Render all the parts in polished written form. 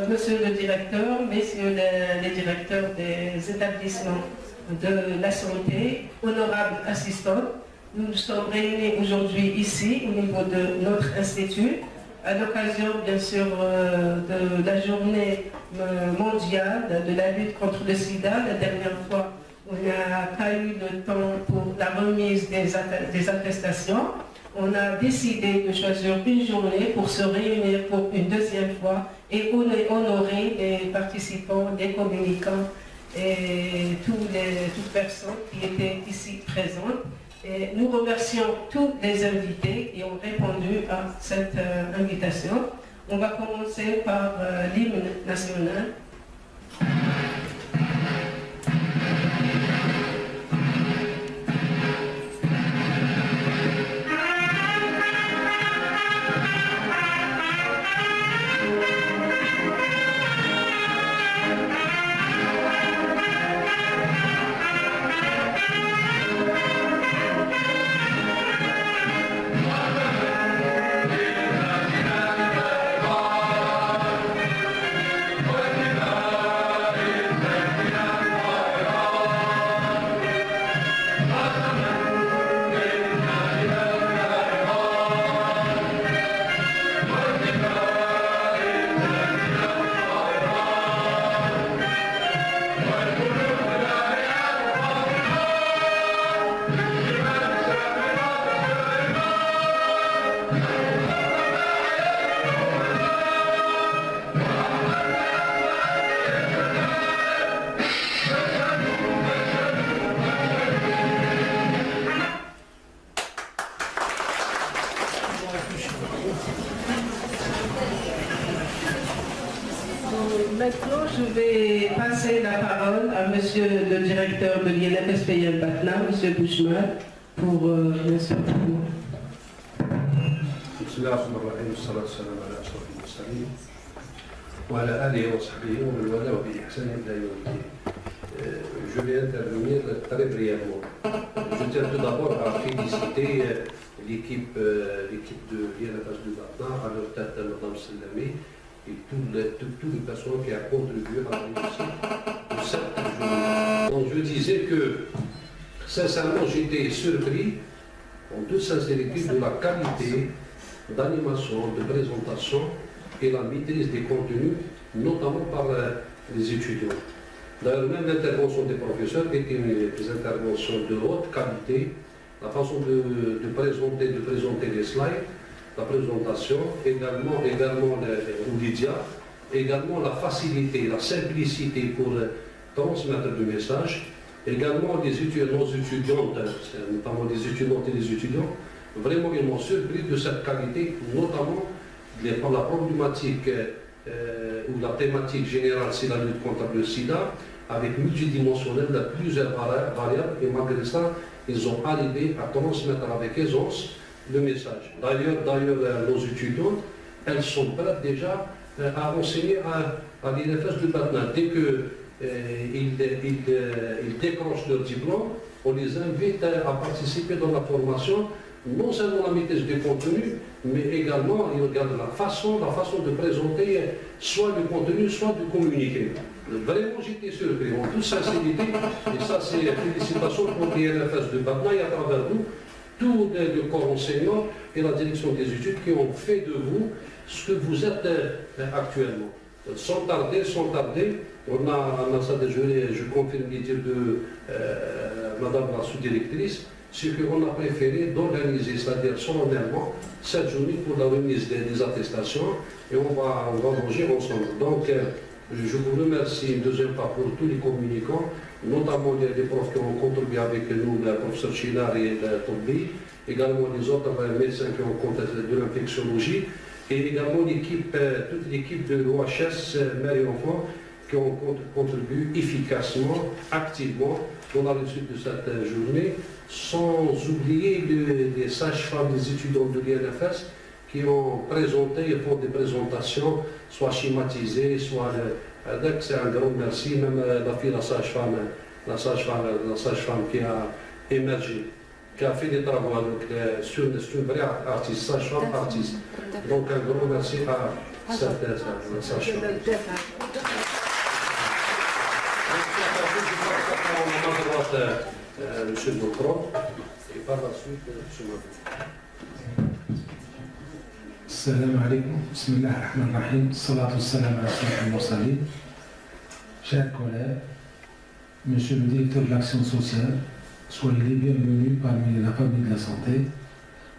Monsieur le directeur, messieurs les directeurs des établissements de la santé, honorables assistants, nous nous sommes réunis aujourd'hui ici au niveau de notre institut à l'occasion bien sûr de la journée mondiale de la lutte contre le sida. La dernière fois, on n'a pas eu le temps pour la remise des attestations. On a décidé de choisir une journée pour se réunir pour une deuxième fois et honorer les participants, les communicants et toutes personnes qui étaient ici présentes. Et nous remercions tous les invités qui ont répondu à cette invitation. On va commencer par l'hymne national. Maintenant, je vais passer la parole à Monsieur le directeur de l'INFSPI Batna, Monsieur Bouchmal, pour Monsieur Boubou. Je vais intervenir très brièvement. Je tiens tout d'abord à féliciter l'équipe de l'INFS de Batna, à leur tête Mme Selami, et toutes les personnes qui ont contribué à la réussite de cette journée. Donc je disais que, sincèrement, j'étais surpris, en toute sincérité, de la qualité d'animation, de présentation et la maîtrise des contenus, notamment par les étudiants. D'ailleurs, même l'intervention des professeurs était des interventions de haute qualité, la façon de présenter les slides, la présentation, également Lydia, également la facilité, la simplicité pour transmettre le message, également nos étudiantes, notamment les étudiantes et les étudiants, vraiment ils m'ont surpris de cette qualité, notamment par la problématique ou la thématique générale, c'est la lutte contre le sida, avec multidimensionnel de plusieurs variables, et malgré ça, ils ont arrivé à transmettre avec aisance le message. D'ailleurs, nos étudiantes, elles sont prêtes déjà à enseigner à l'INFS de Batna. Dès qu'ils décrochent leur diplôme, on les invite à participer dans la formation, non seulement la maîtrise du contenu, mais également, ils regardent la façon de présenter soit le contenu, soit de communiquer. Vraiment, j'étais surpris, en toute sincérité, et ça, c'est félicitations pour l'INFS de Batna et à travers vous, tout le corps enseignant et la direction des études qui ont fait de vous ce que vous êtes actuellement. Sans tarder, on a ça déjeuner, je confirme les dires de Madame la sous-directrice, c'est qu'on a préféré d'organiser, c'est-à-dire solennellement, cette journée pour la remise des attestations et on va manger ensemble. Donc, je vous remercie une deuxième fois pour tous les communicants, notamment les profs qui ont contribué avec nous, le professeur Chinar et le Tombi, également les autres médecins qui ont contribué de l'infectiologie, et également toute l'équipe de l'OHS Mère et Enfants qui ont contribué efficacement, activement dans la réussite de cette journée, sans oublier les sages-femmes, les étudiants de l'INFS qui ont présenté et font des présentations, soit schématisées, soit c'est un grand merci, même la fille, la sage-femme qui a émergé. qui a fait des travaux avec c'est une vraie artiste, sage-femme artiste. Donc un grand merci à cette sage-femme. Monsieur Macron, et par la suite, Monsieur Macron. Salam alaikum, bismillah ar-Rahman ar-Rahim, salatu salam ala sayyidil mursalin. Chers collègues, Monsieur le directeur de l'action sociale, soyez les bienvenus parmi la famille de la santé,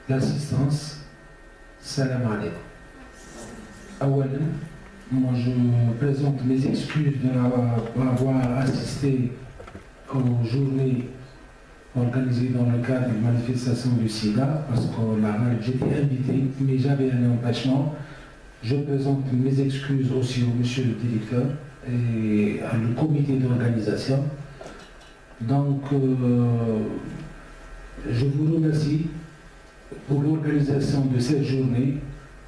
l'assistance. Salam alaikum. Awalan, moi je présente mes excuses de n'avoir avoir assisté aux journées organisées dans le cadre d'une manifestation du SIDA, parce que j'étais invité, mais j'avais un empêchement. Je présente mes excuses aussi au monsieur le directeur et au comité d'organisation. Donc, je vous remercie pour l'organisation de cette journée,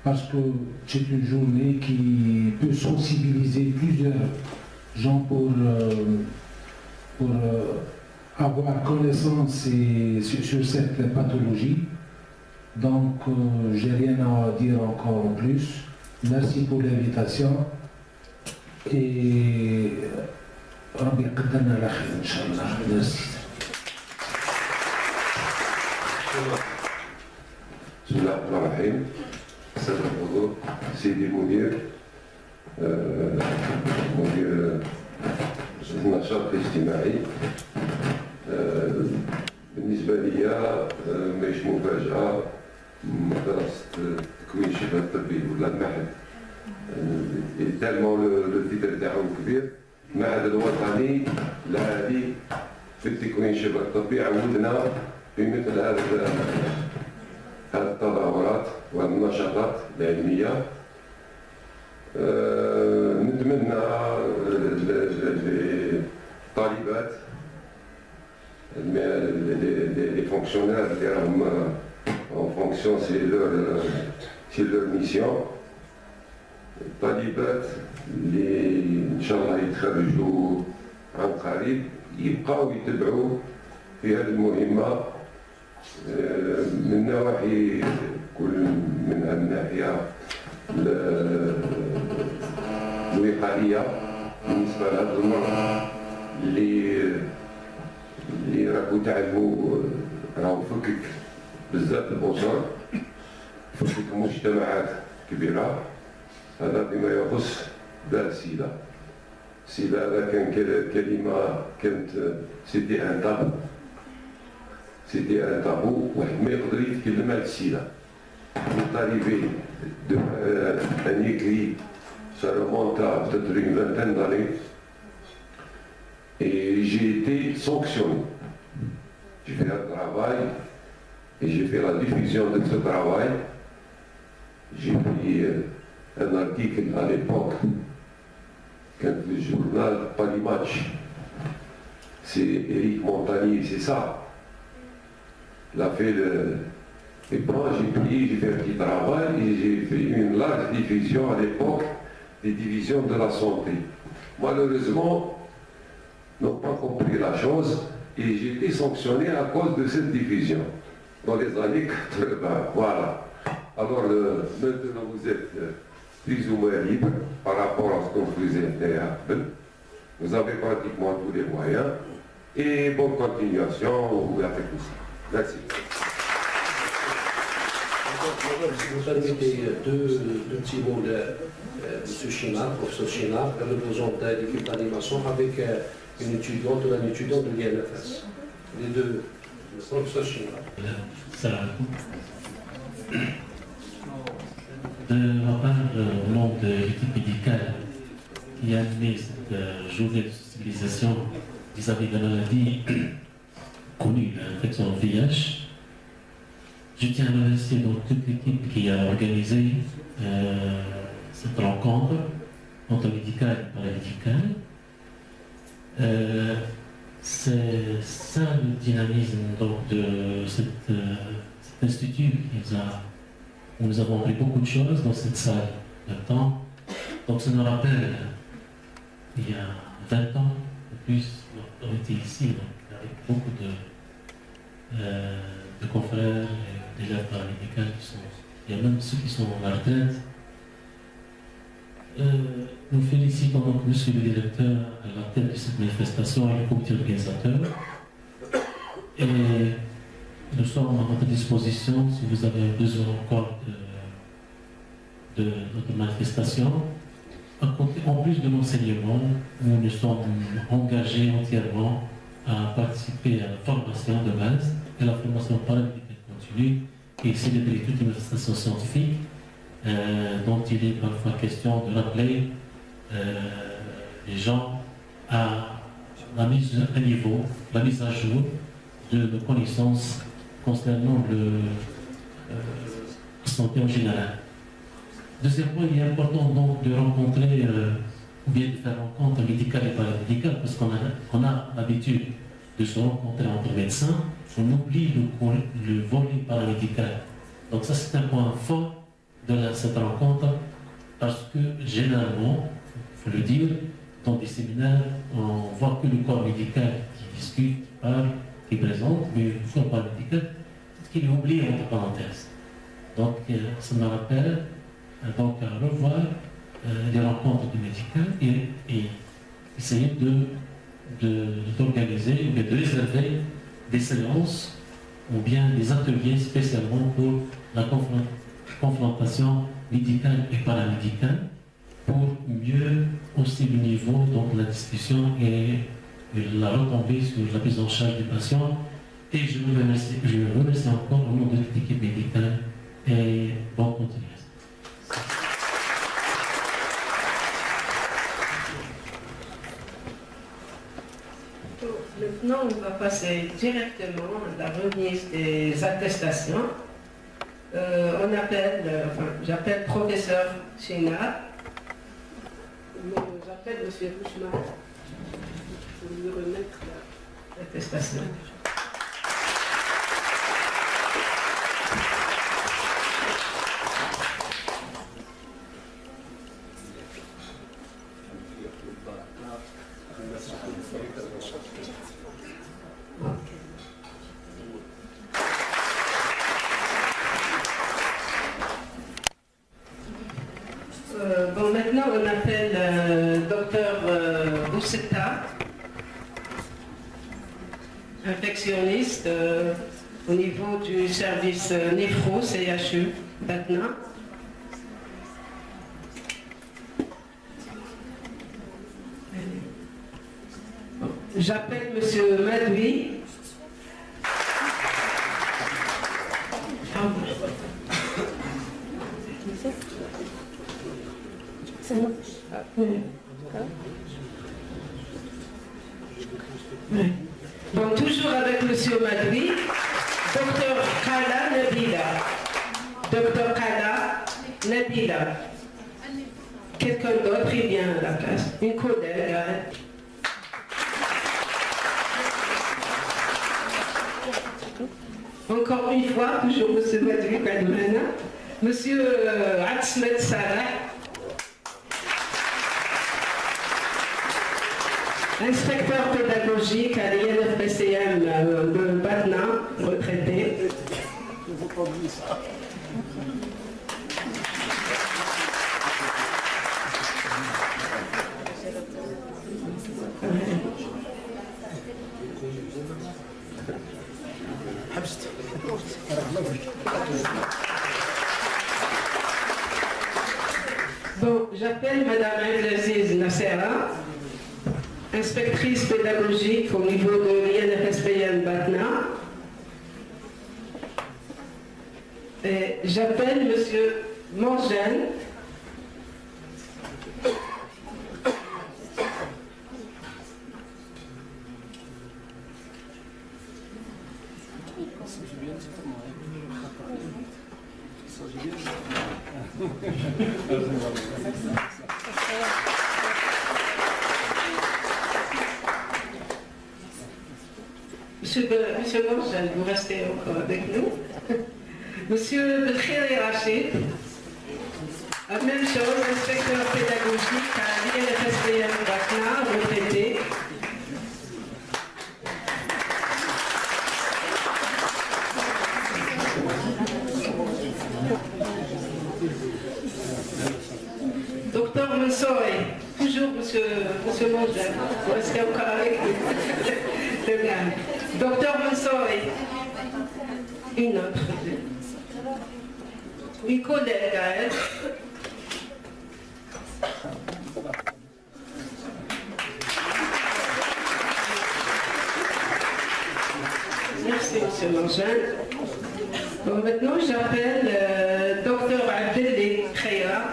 parce que c'est une journée qui peut sensibiliser plusieurs gens pour avoir connaissance sur cette pathologie. Donc, j'ai rien à dire encore en plus. Merci pour l'invitation et Rabbi qaddana la khair, Inch'Allah. Merci. بسم الله الرحمن الرحيم. السادة الحضور، سيدي المدير، مدير النشاط الاجتماعي، بالنسبة لي ماهيش مفاجأة مدرسة تكوين الشبه الطبي ولا المعهد تالمون لو تيتر تاعو كبير. المعهد الوطني العالي في التكوين الشبه الطبي عودنا بمثل هذه التظاهرات والنشاطات العلمية. نتمنى للطالبات les fonctionnaires en fonction c'est leur mission. الطالبات اللي ان شاء الله يتخرجوا عن قريب يبقاو يتبعوا في هذه المهمة من نواحي كل من الناحية الوقائية بالنسبة لهذا المرض اللي راكو تعلموا راهو فكك بزاف الأسر، فكك مجتمعات كبيرة. هذا فيما يخص دار السيدة. السيدة هذا كان كلمة كانت سيتي ان تابو، سيتي ان تابو، واحد ما يقدر يتكلم على السيدة. Il est arrivé un écrit, ça remonte à peut-être une vingtaine d'années, et j'ai été sanctionné. J'ai fait un travail et j'ai fait la diffusion de ce travail. J'ai pris un article à l'époque, quand le journal Palimatch, c'est Éric Montagnier, c'est ça. Il a fait le. Et bon, j'ai fait un petit travail et j'ai fait une large diffusion à l'époque des divisions de la santé. Malheureusement, n'ont pas compris la chose et j'ai été sanctionné à cause de cette diffusion dans les années 80. Voilà. Alors maintenant vous êtes plus ou moins libre par rapport à ce qu'on faisait derrière. Vous avez pratiquement tous les moyens et bonne continuation avec tout ça. Merci. Si vous permettez deux petits mots de M. Chinard, professeur Chinard, représentant l'équipe d'animation avec une étudiante ou un étudiant de l'INFS. Les deux, le professeur Chinard. Salam. De ma part, au nom de l'équipe médicale qui a animé cette journée de sensibilisation vis-à-vis de la maladie connue, l'infection VIH, je tiens à remercier donc toute l'équipe qui a organisé cette rencontre entre médicale et paramédicale. C'est ça le dynamisme donc, de cet institut où nous avons appris beaucoup de choses dans cette salle maintenant. Donc ça nous rappelle il y a 20 ans, de plus, on était ici donc, avec beaucoup de confrères et d'élèves paramédicaux qui sont, il y a même ceux qui sont à la retraite. Nous félicitons donc Monsieur le directeur à la tête de cette manifestation et le comité organisateur. Et nous sommes à votre disposition si vous avez besoin encore de notre manifestation. En plus de l'enseignement, nous nous sommes engagés entièrement à participer à la formation de base et la formation paramédicale continue et célébrer toutes les manifestations scientifiques dont il est parfois question de rappeler les gens à la mise à niveau, la mise à jour de nos connaissances concernant la santé en général. Deuxièmement, il est important donc de rencontrer ou bien de faire rencontre médicale et paramédicale parce qu'on a l'habitude de se rencontrer entre médecins, on oublie le volet paramédical. Donc ça c'est un point fort de cette rencontre parce que généralement, il faut le dire, dans des séminaires, on voit que le corps médical qui discute, qui parle, qui présente, mais le corps paramédical, qu'il est oublié entre parenthèses. Donc ça me rappelle donc à revoir les rencontres du médical et essayer d'organiser ou de réserver des séances ou bien des ateliers spécialement pour la confrontation médicale et paramédicale pour mieux aussi le niveau donc la discussion et la retombée sur la prise en charge du patient. Et je vous remercie encore au nom de l'équipe médicale et bonne continuation. Maintenant, on va passer directement à la remise des attestations. J'appelle professeur Chénard. J'appelle M. Rouchman pour lui remettre l'attestation. Maintenant, on appelle docteur Bousseta, infectionniste au niveau du service néphro CHU Batna. J'appelle M. Madoui. Bon, toujours avec M. Madoui, Dr Kala Nabila. Dr Kala Nabila. Quelqu'un d'autre, il vient à la place. Une collègue. Encore une fois, toujours M. Madoui Kadmana. M. Atsmet Salah. Inspecteur pédagogique à l'INFPCM de Batna, retraité. Je ne veux pas oublier ça. Bon, j'appelle Madame Abdelaziz Nassera, inspectrice pédagogique au niveau de l'INFSPM Batna. Et j'appelle Monsieur Morgène. Monsieur Morgène, vous restez encore avec nous. Monsieur Belkhiri Rachid, la même chose, inspecteur pédagogique à l'INFSPM Batna, retraité. toujours monsieur Mangel. On reste encore avec lui. Docteur Mansouri. Une autre. Nico Delgaël. Merci, monsieur Mangel. Bon, maintenant, j'appelle Dr Abdelli Khaira.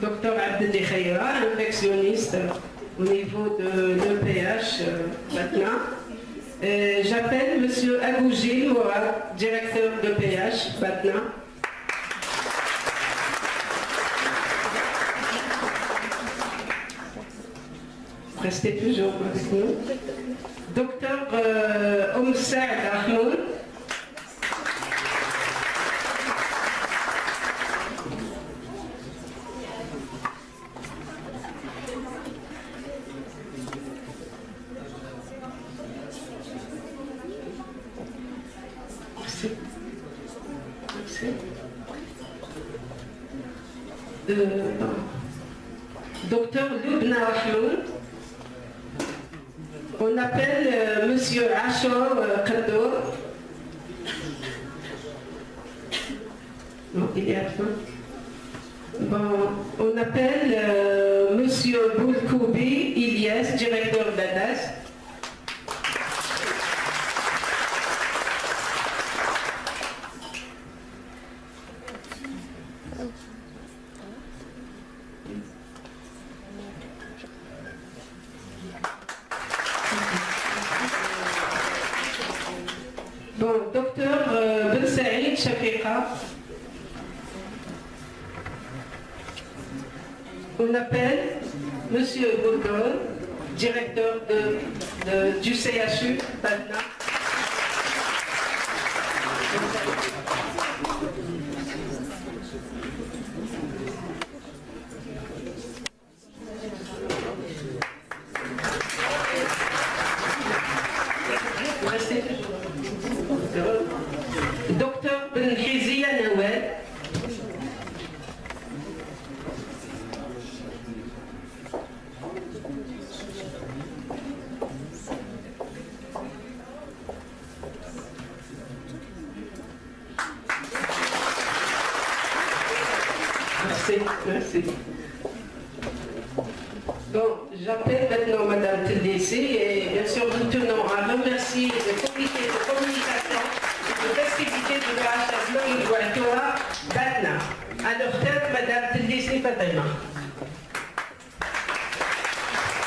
Dr Abdelli Khaira, infectionniste au niveau de l'EPH maintenant. J'appelle monsieur Agougil Mourad, directeur de l'EPH maintenant. Restez toujours avec nous. Docteur Saad Ahmoud. Merci. Merci. Docteur Lubna Ahmoud. On appelle monsieur Achor Kadour. Non, il est absent. Bon, on appelle monsieur Boulkoubi Ilyes, directeur d'ADAS. Bon, docteur Ben Saïd Shafiqa. On appelle monsieur Bourdon, directeur du CHU, Patna. Docteur Ben Khizia Nawel. Merci. Bon, j'appelle maintenant Madame Tildessi et bien sûr nous tenons à remercier le comité de communication et de festivité de l'OHS d'Atna. À leur tête, Madame Tildessi Fatima.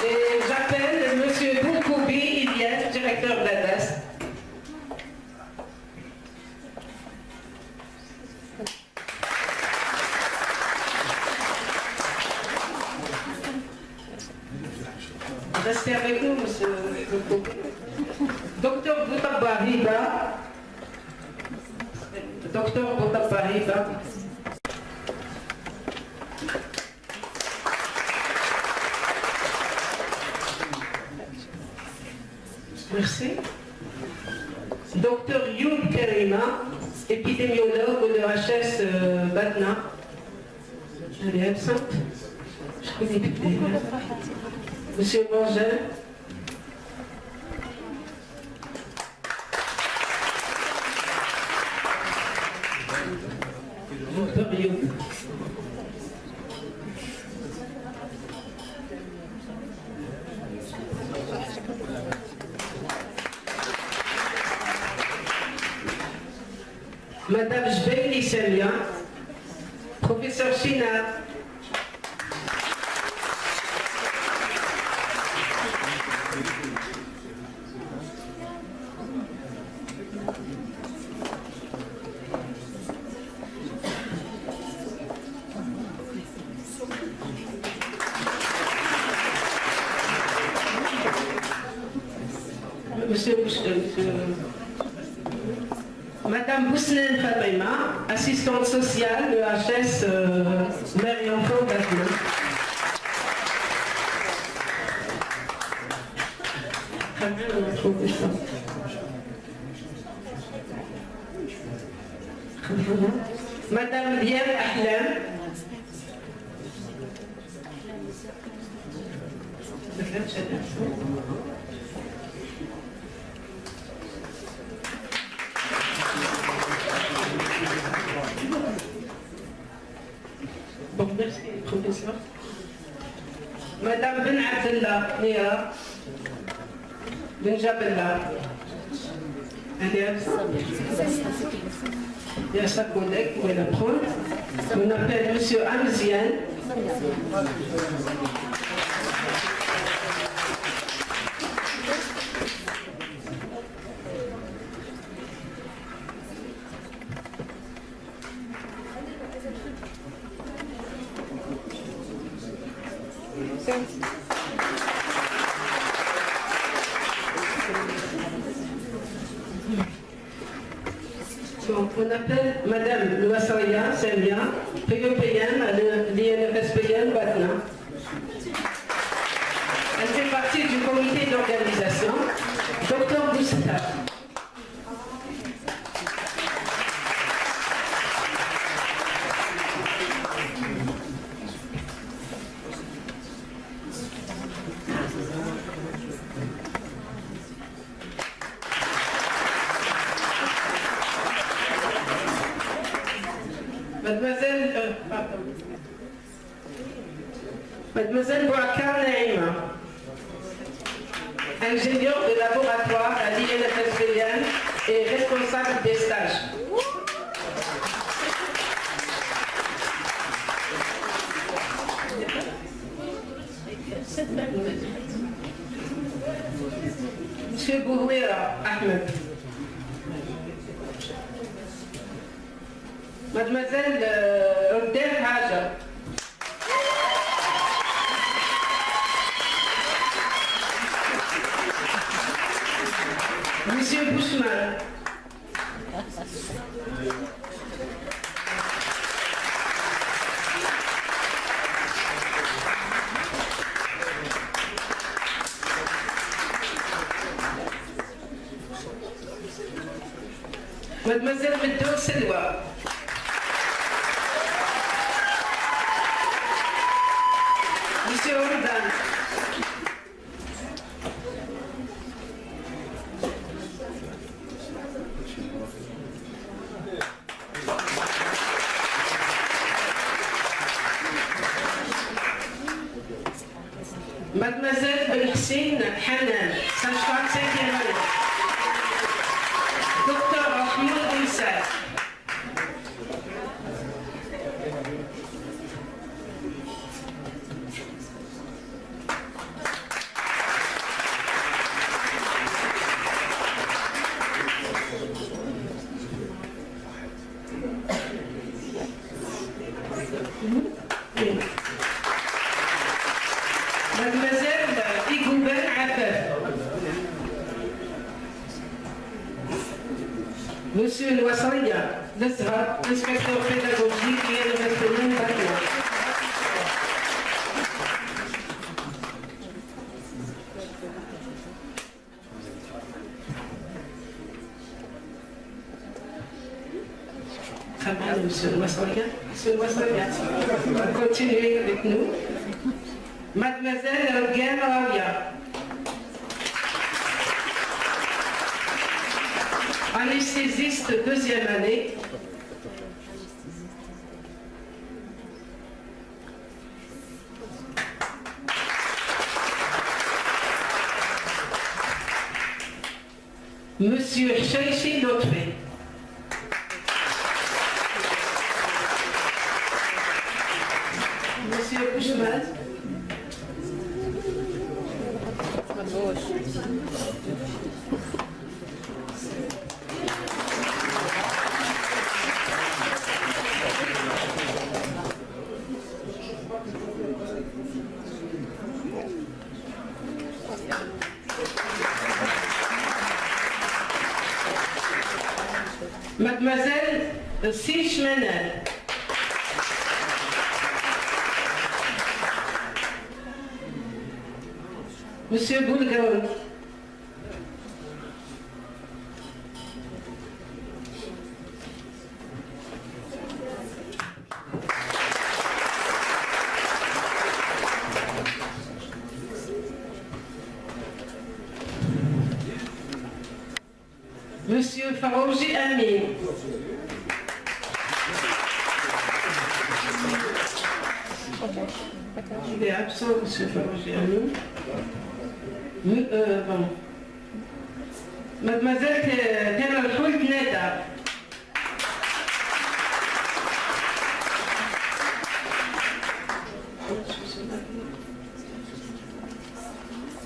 Et j'appelle Monsieur Boulkoubi Ilyes, directeur d'ADAS. Restez avec nous, monsieur. Docteur Boutaba-Riba. Docteur Boutaba-Riba. Merci. Docteur Youb Karima, épidémiologue de l'OHS Batna. Elle est absente. Je connais plus. Monsieur Mangel. Docteur Youb. Madame Jbeili Semia, professeur Chinard. Madame Boussnen Fatima, assistante sociale de l'OHS Mère et Enfant d'Atna. Madame Liane Ahlam. Bon, merci, professeur. Madame Ben Abdallah, Néa, Ben Jabella. Il y a sa collègue qui va la prendre. On appelle Monsieur Amzian. Donc, on appelle Madame Louassoya Semia, PEPM à l'INFSPN Batna. Elle fait partie du comité d'organisation. Dr Bousta. Mademoiselle Bouakar Naïma, ingénieure de laboratoire à l'INFSPN et responsable des stages. Monsieur Bourouira Ahmed. Mademoiselle Odel Haja. Monsieur Bouchman. Mademoiselle Medo Selwa. Monsieur Ordan. Mademoiselle Belixine Hanan, sage-femme 5e année. Docteur Mahmoud Issa. Mademoiselle Igouben Afef. Monsieur Louassaria, inspecteur pédagogique et le restaurant Batna. Très bien, monsieur Louassaria. Monsieur Louassaria, continuez avec nous. Mademoiselle Guen Ravia. Anesthésiste 2e année. Monsieur Cheikhi Lotfi. Monsieur Bouchman. Mademoiselle Sichmenel. Monsieur Boulgaoui. Farouji Amin. Il est absent, M. Farouji Amin. Bon. Mademoiselle Tera Hoult Neda.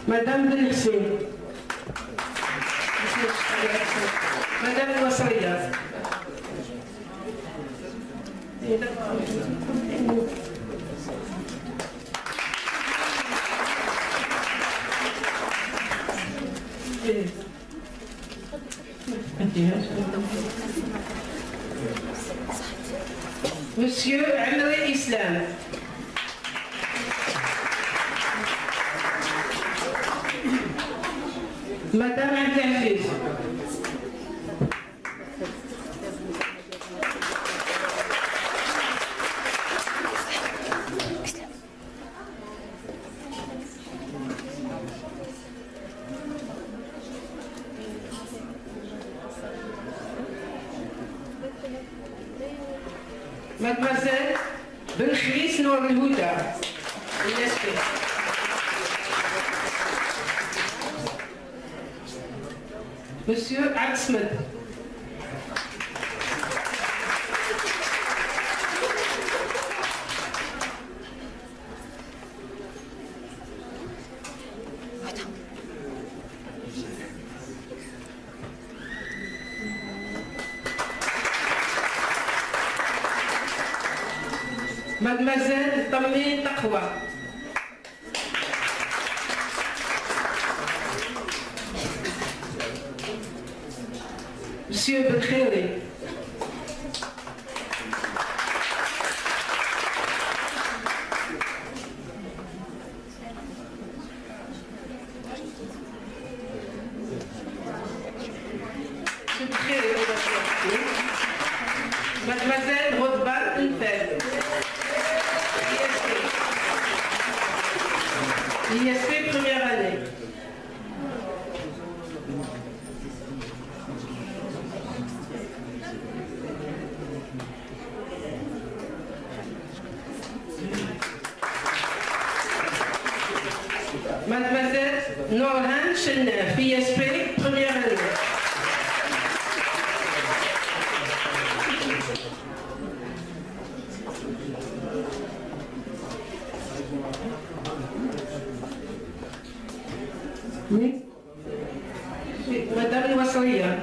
Madame Delixé. Madame Wassaria. Monsieur Amri Islam. Madame Abdelaziz. Mademoiselle Benchris Nour Houda. Monsieur Axmed. Mademoiselle Tammy Takwa. Monsieur Bekhéli. Mademoiselle Rodban Unfeld. ISP première année. Mademoiselle Norhan Chenef, ISP première année. Oui. Madame Wassaria.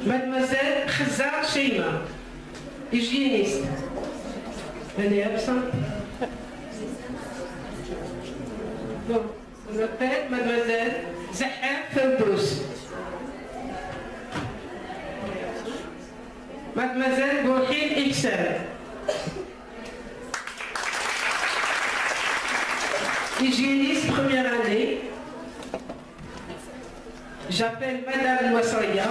Mademoiselle Khazar Sheima, hygiéniste. Elle est absente. Bon, on appelle Mademoiselle Zahra Feldous. Mademoiselle Bourhine Ixel. Hygiéniste première année. J'appelle Madame Wassaria.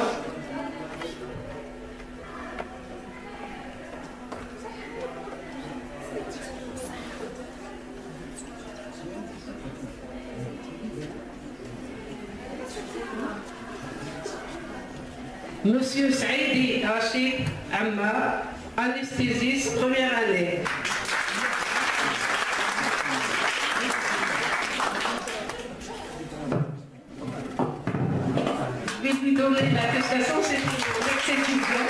Monsieur Saïdi Rachid Ammar, anesthésiste première année. Je vais lui donner l'attestation, c'est une ex-étudiant.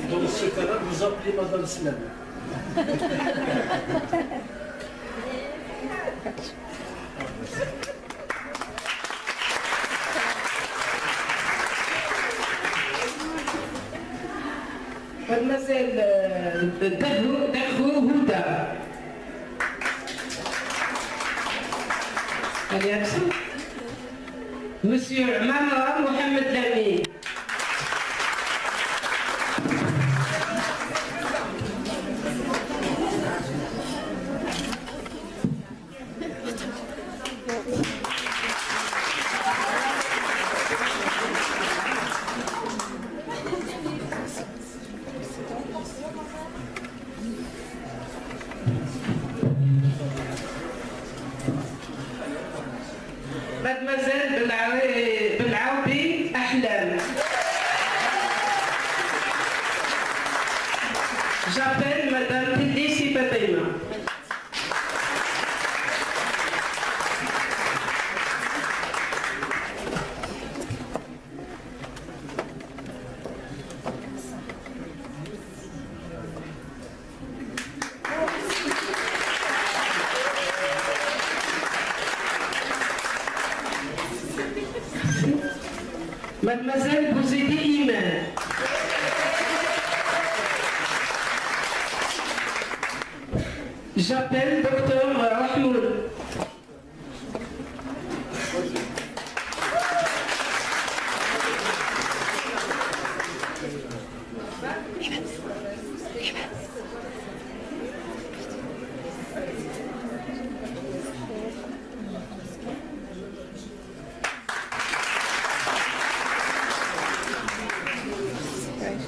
Dans ce cas-là, vous appelez Madame Slam. Mademoiselle Darou Houda. Elle est absente. Monsieur Mama Mohamed Lami. Mademoiselle Belaaoui Ahlam. J'appelle Madame Tidissi Fatima. Mademoiselle Bouzidi Iman. J'appelle Docteur Rahmoul.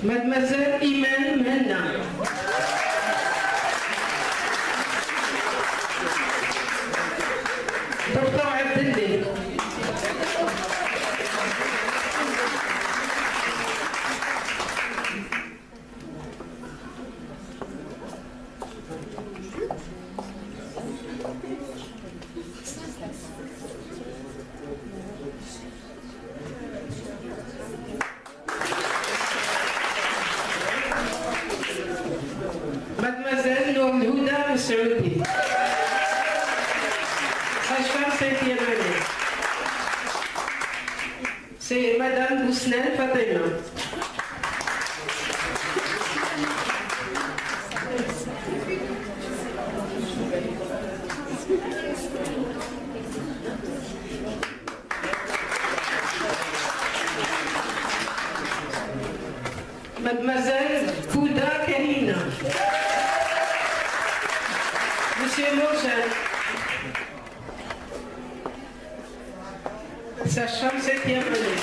Mademoiselle Iman Menna. Docteur Abdelli. Mademoiselle Nourhouda Moussoudi. Sage-femme 5e année. C'est Madame Bousnel Fatima. Mademoiselle Fouda Kahina. Monsieur Mojan. Sage-femme 7e année.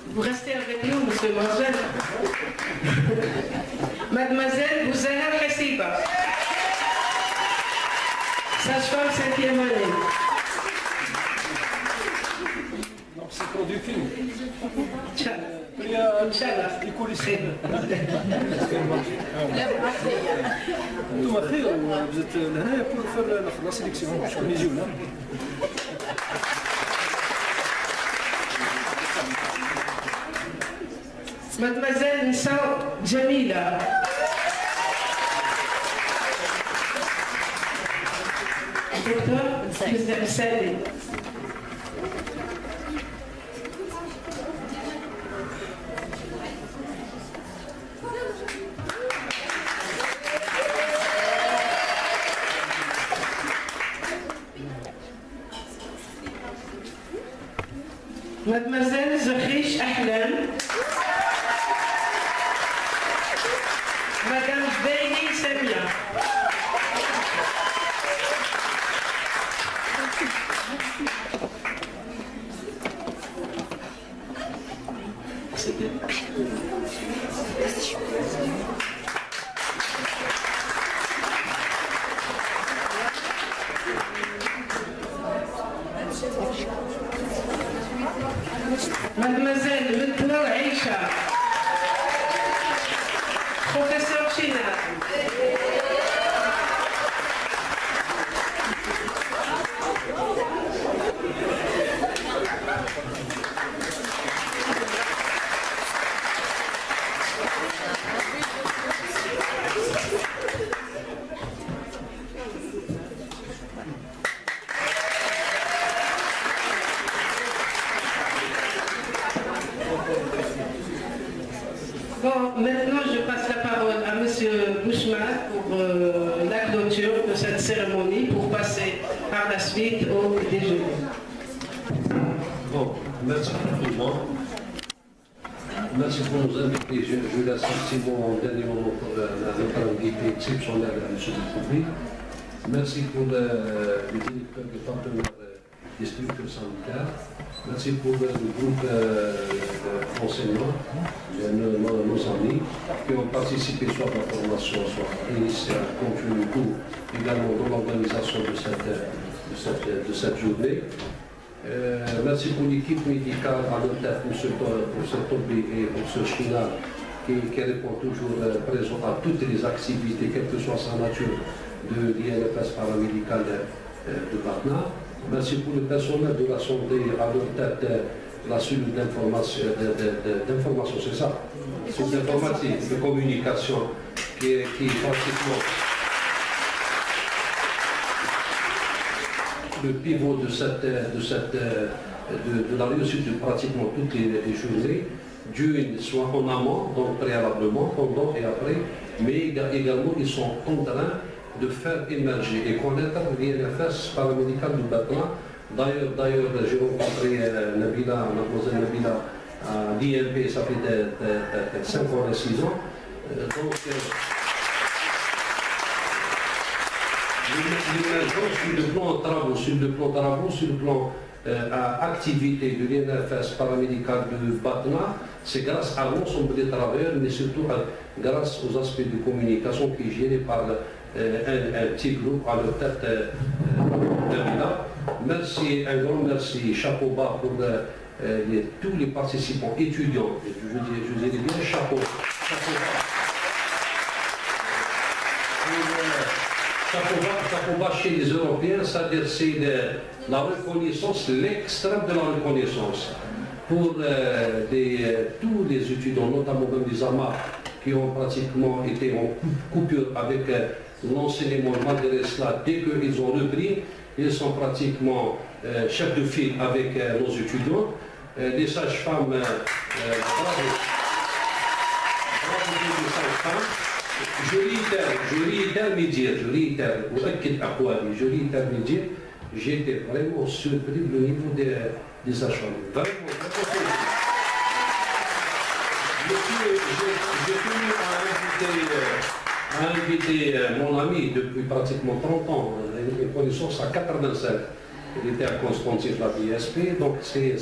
Vous restez avec nous, Monsieur Mojan. Mademoiselle Bouzahar Hassiba. Sage-femme 5e année. C'est pour du film. Inch'Allah. Les coulisses. انتم خير وزدت لهنا يكون في لا سيليكسيون شكون يجيو لنا. Mademoiselle Nissa Jamila. Docteur Sali. Mademoiselle Zahrish Ahlam. Madame Beini Samia. Mademoiselle Metno Aïcha. Professeur China. Bon, maintenant je passe la parole à Monsieur Bouchmar par la suite au déjeuner. Bon, merci pour tout le monde. Merci pour nous inviter. Je laisse un petit mot en dernier moment pour notre invité exceptionnel, M. Boukoubli. Merci pour les directeurs et partenaires des structures sanitaires. Merci pour le groupe d'enseignants, nos amis qui ont participé soit à la formation, soit à l'initial, continue tout, également dans l'organisation de cette journée. Merci pour l'équipe médicale à notre tête, pour ce Tobi et pour ce China qui répond toujours présent à toutes les activités, quelle que soit sa nature, de l'INFS paramédical de Batna. Merci pour le personnel de la santé à notre tête, la cellule d'information, c'est ça, cellule d'informatique, de communication qui est pratiquement le pivot de la réussite de pratiquement toutes les journées, d'une soit en amont, donc préalablement, pendant et après, mais également ils sont contraints de faire émerger et connaître l'INFS paramédical du Batna. D'ailleurs, j'ai rencontré Nabila, mademoiselle Nabila, à l'INP, ça fait 5 ans et 6 ans. Donc, sur le plan travaux, sur le plan activité de l'INFS paramédical de Batna, c'est grâce à l'ensemble des travailleurs, mais surtout grâce aux aspects de communication qui est géré par un petit groupe à leur tête de Nabila. Merci, un grand merci, chapeau bas pour tous les participants étudiants, je dirais bien chapeau bas. Chapeau bas chez les Européens, c'est-à-dire c'est la reconnaissance, l'extrême de la reconnaissance pour tous les étudiants, notamment même les AMA, qui ont pratiquement été en coupure avec l'enseignement. Malgré cela, dès qu'ils ont repris, ils sont pratiquement chefs de file avec nos étudiants. Les sages-femmes, bravo les sages-femmes. Je réitère, j'étais vraiment surpris du niveau des sages-femmes. J'ai tenu à inviter mon ami depuis pratiquement 30 ans, une connaissance à 87. Il était à Constantin de la BSP, donc c'est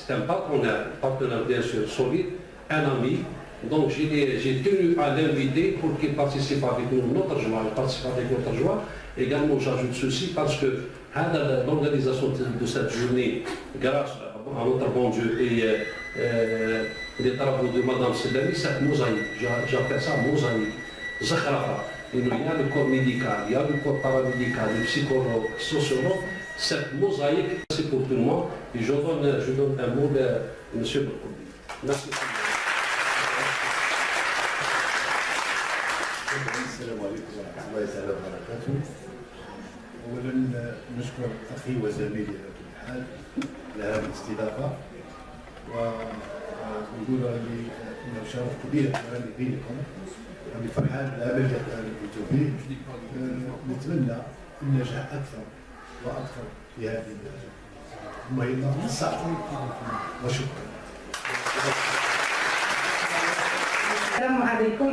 un partenaire bien sûr solide, un ami. Donc j'ai tenu à l'inviter pour qu'il participe avec nous, notre joie, Également, j'ajoute ceci parce que l'organisation de cette journée, grâce à notre bon Dieu et les travaux de Mme Sedami, cette mosaïque, j'appelle ça mosaïque, Zakhrafa. Il y a le corps médical, il y a le corps paramédical, le psychologue, le sociologue. Cette mosaïque, c'est pour tout le monde. Et je donne un mot de M. Boukoubli. Merci. السلام عليكم ورحمة الله تعالى وبركاته. أولا نشكر أخي وزميلي على كل حال على هذه الاستضافة ونقول أنه شرف كبير أنني بينكم. أنا فرحان بالعمل اللي قمتوا به. نتمنى النجاح أكثر وأكثر في هذه المهمة الصعبة وشكرا. السلام عليكم.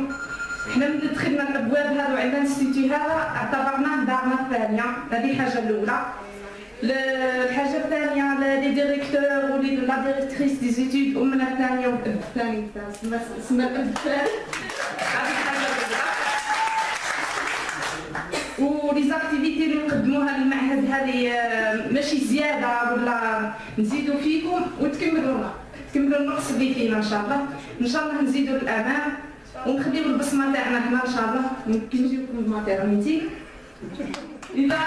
احنا من دخلنا الابواب هذا وعندنا الانستيتيو هذا اعتبرناه دارنا الثانيه، هذه الحاجه الاولى. الحاجه الثانيه لي ديريكتور ولي لا ديريكتريس دي زيتود امنا الثانيه والاب الثاني سما الاب الثاني، هذه الحاجه الاولى. ولي زاكتيفيتي اللي نقدموها للمعهد هذه ماشي زياده ولا نزيدوا فيكم وتكملونا، تكملوا النقص اللي فينا ان شاء الله. ان شاء الله نزيدوا للامام ونخليو البصمه تاعنا هنا ان شاء الله، نجيو في الماتيرنيتي. اذا